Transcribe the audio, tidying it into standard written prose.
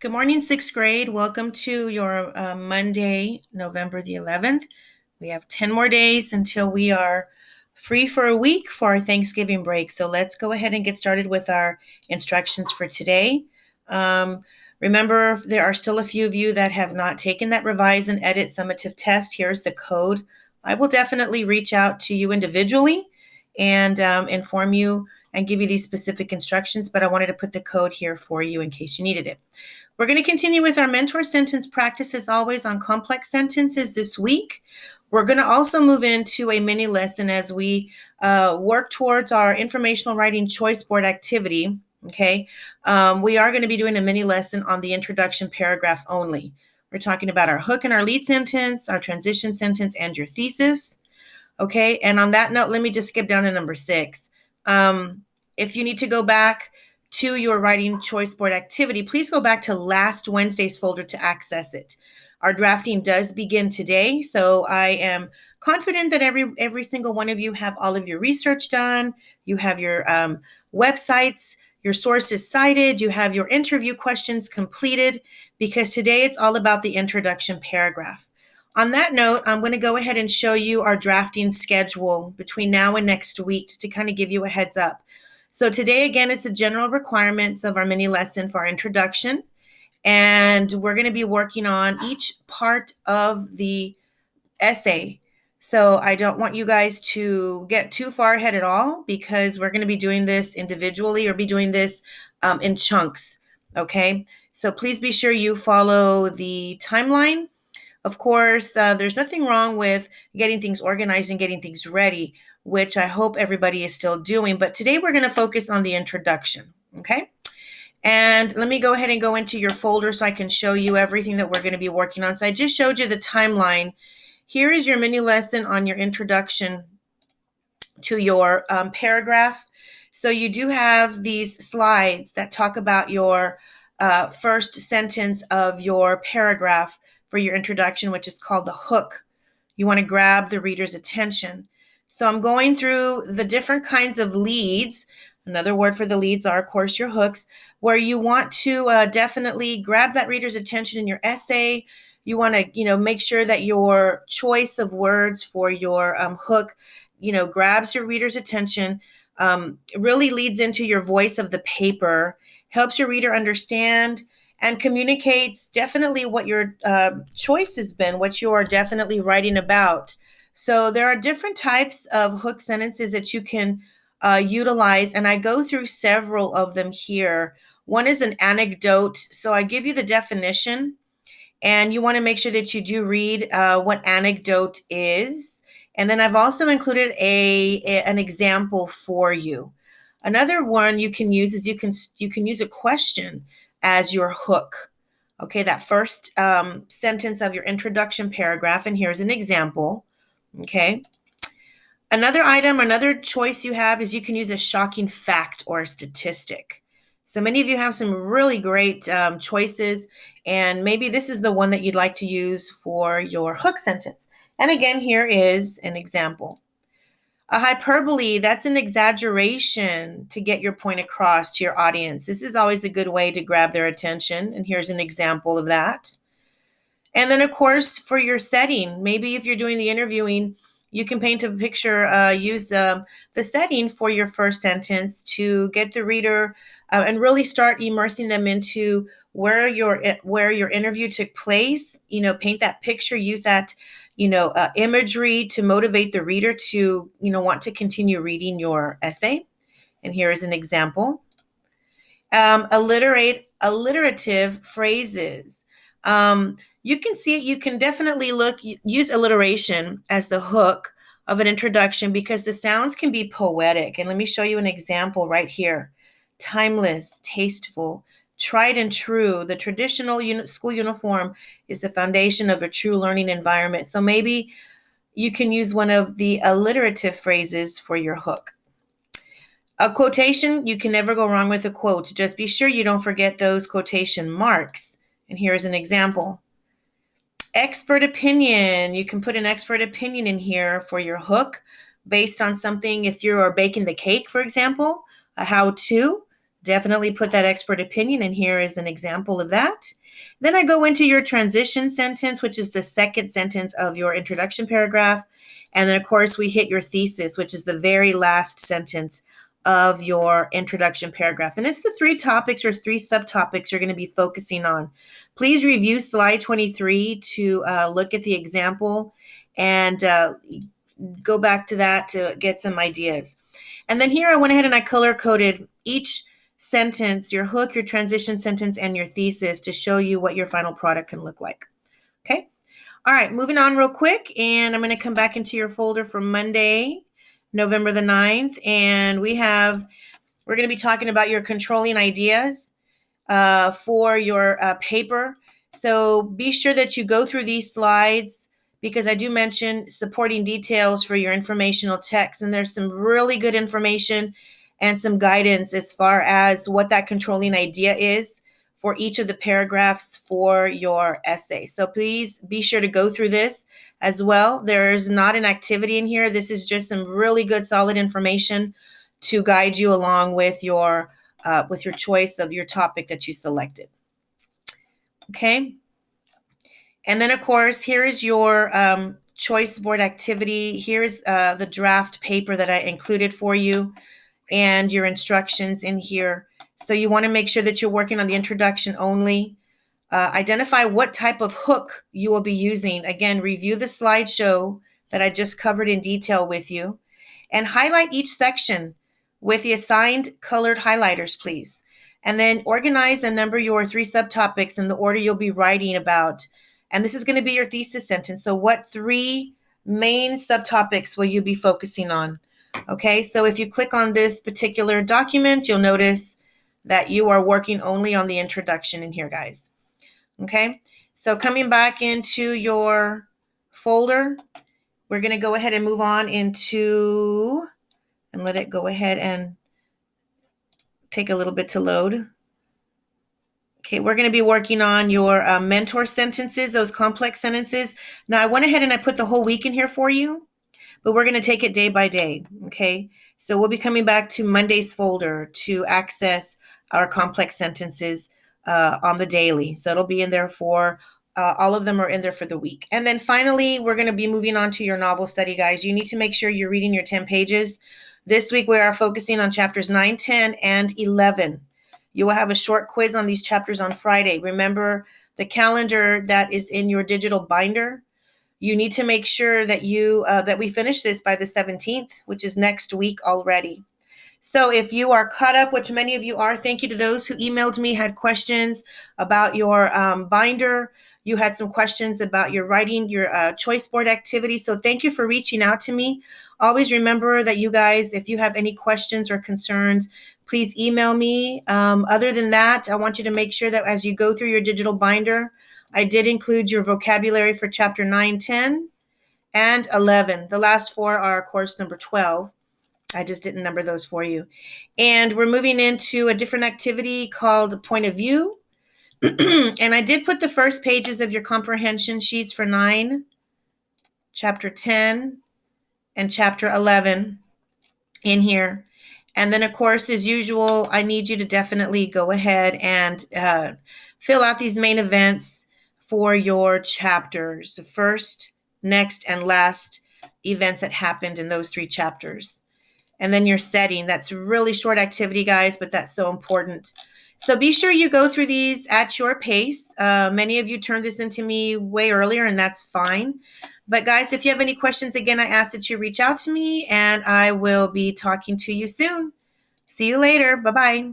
Good morning, sixth grade. Welcome to your Monday, November the 11th. We have 10 more days until we are free for a week for our Thanksgiving break. So let's go ahead and get started with our instructions for today. Remember, there are still a few of you that have not taken that revise and edit summative test. Here's the code. I will definitely reach out to you individually and inform you and give you these specific instructions, but I wanted to put the code here for you in case you needed it. We're going to continue with our mentor sentence practice as always on complex sentences this week. We're going to also move into a mini lesson as we work towards our informational writing choice board activity. Okay, we are going to be doing a mini lesson on the introduction paragraph only. We're talking about our hook and our lead sentence, our transition sentence, and your thesis. Okay, and on that note, let me just skip down to number 6. If you need to go back to your writing choice board activity, please go back to last Wednesday's folder to access it. Our drafting does begin today, so I am confident that every single one of you have all of your research done. You have your websites, your sources cited, you have your interview questions completed, because today it's all about the introduction paragraph. On that note, I'm going to go ahead and show you our drafting schedule between now and next week to kind of give you a heads up. So today, again, is the general requirements of our mini lesson for our introduction. And we're going to be working on each part of the essay. So I don't want you guys to get too far ahead at all, because we're going to be doing this individually or be doing this in chunks. Okay, so please be sure you follow the timeline. Of course, there's nothing wrong with getting things organized and getting things ready, which I hope everybody is still doing. But today we're going to focus on the introduction, okay? And let me go ahead and go into your folder so I can show you everything that we're going to be working on. So I just showed you the timeline. Here is your mini lesson on your introduction to your paragraph. So you do have these slides that talk about your first sentence of your paragraph for your introduction, which is called the hook. You want to grab the reader's attention. So I'm going through the different kinds of leads. Another word for the leads are, of course, your hooks, where you want to definitely grab that reader's attention in your essay. You want to, make sure that your choice of words for your hook, grabs your reader's attention, really leads into your voice of the paper, helps your reader understand, and communicates definitely what your choice has been, what you are definitely writing about. So there are different types of hook sentences that you can utilize, and I go through several of them here. One is an anecdote. So I give you the definition, and you want to make sure that you do read what anecdote is. And then I've also included an example for you. Another one you can use is you can use a question as your hook. Okay, that first sentence of your introduction paragraph, and here's an example. Okay. Another choice you have is you can use a shocking fact or a statistic. So many of you have some really great choices, and maybe this is the one that you'd like to use for your hook sentence. And again, here is an example. A hyperbole, that's an exaggeration to get your point across to your audience. This is always a good way to grab their attention, and here's an example of that. And then, of course, for your setting, maybe if you're doing the interviewing, you can paint a picture, use the setting for your first sentence to get the reader and really start immersing them into where your interview took place. Paint that picture, use that imagery to motivate the reader to want to continue reading your essay. And here is an example. Alliterative phrases. You can see it. You can definitely use alliteration as the hook of an introduction, because the sounds can be poetic. And let me show you an example right here. Timeless, tasteful, tried and true. The traditional school uniform is the foundation of a true learning environment. So maybe you can use one of the alliterative phrases for your hook. A quotation, you can never go wrong with a quote. Just be sure you don't forget those quotation marks. And here's an example. Expert opinion. You can put an expert opinion in here for your hook based on something. If you're baking the cake, for example, a how-to, definitely put that expert opinion, and here is an example of that. Then I go into your transition sentence, which is the second sentence of your introduction paragraph. And then, of course, we hit your thesis, which is the very last sentence of your introduction paragraph. And it's the three topics or three subtopics you're going to be focusing on. Please review slide 23 to look at the example and go back to that to get some ideas. And then here I went ahead and I color-coded each sentence, your hook, your transition sentence, and your thesis to show you what your final product can look like. Okay? All right, moving on real quick, and I'm going to come back into your folder for Monday, November the 9th, and we're going to be talking about your controlling ideas for your paper. So be sure that you go through these slides because I do mention supporting details for your informational text, and there's some really good information and some guidance as far as what that controlling idea is for each of the paragraphs for your essay. So please be sure to go through this as well. There's not an activity in here. This is just some really good, solid information to guide you along with your choice of your topic that you selected. Okay. And then, of course, here is your choice board activity. Here's the draft paper that I included for you and your instructions in here. So you want to make sure that you're working on the introduction only. Identify what type of hook you will be using. Again, review the slideshow that I just covered in detail with you. And highlight each section with the assigned colored highlighters, please. And then organize and number your three subtopics in the order you'll be writing about. And this is going to be your thesis sentence. So what three main subtopics will you be focusing on? Okay, so if you click on this particular document, you'll notice that you are working only on the introduction in here, guys. Okay, so coming back into your folder, we're going to go ahead and move on into, and let it go ahead and take a little bit to load. Okay, we're going to be working on your mentor sentences, those complex sentences. Now, I went ahead and I put the whole week in here for you, but we're going to take it day by day, okay? So we'll be coming back to Monday's folder to access our complex sentences on the daily. So it'll be in there for, all of them are in there for the week. And then finally, we're going to be moving on to your novel study, guys. You need to make sure you're reading your 10 pages. This week, we are focusing on chapters 9, 10, and 11. You will have a short quiz on these chapters on Friday. Remember the calendar that is in your digital binder. You need to make sure that that we finish this by the 17th, which is next week already. So if you are caught up, which many of you are, thank you to those who emailed me, had questions about your binder. You had some questions about your writing, your choice board activity. So thank you for reaching out to me. Always remember that you guys, if you have any questions or concerns, please email me. Other than that, I want you to make sure that as you go through your digital binder, I did include your vocabulary for chapter 9, 10, and 11. The last four are course number 12. I just didn't number those for you. And we're moving into a different activity called Point of View. And I did put the first pages of your comprehension sheets for 9, chapter 10, and chapter 11 in here. And then, of course, as usual, I need you to definitely go ahead and fill out these main events for your chapters, the first, next, and last events that happened in those 3 chapters. And then your setting. That's a really short activity, guys, but that's so important. So be sure you go through these at your pace. Many of you turned this into me way earlier, and that's fine. But guys, if you have any questions, again, I ask that you reach out to me, and I will be talking to you soon. See you later. Bye-bye.